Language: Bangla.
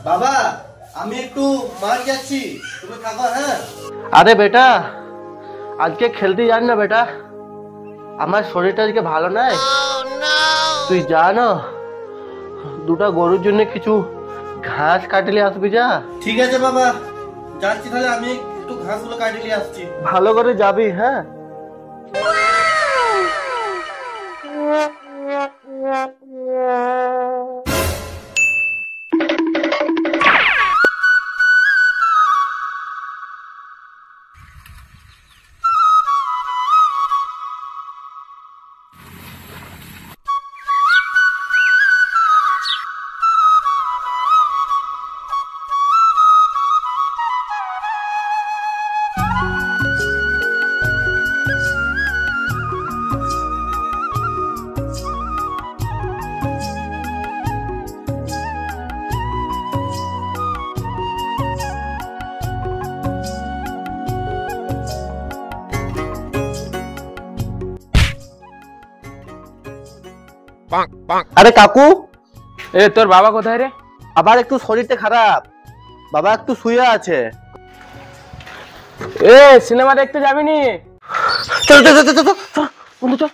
বাবা আমি একটু মার যাচ্ছি, তুমি থাকো। হ্যাঁ আরে বেটা আজকে খেলতে যান না বেটা, আমার শরীরটা আজকে ভালো নাই। তুই যা না, দুটা গরুর জন্য কিছু ঘাস কাটলে আসবি যা। ঠিক আছে বাবা, যাচ্ছি তাহলে, আমি একটু ঘাসগুলো কাটিয়ে আসছি। ভালো করে যাবি। হ্যাঁ আরে কাকু, এ তোর বাবা কোথায় রে? আবার একটু শরীরটা খারাপ, বাবা একটু শুয়ে আছে। এ সিনেমা দেখতে যাবি নি? চল চল চল চল চল বন্ধু চল।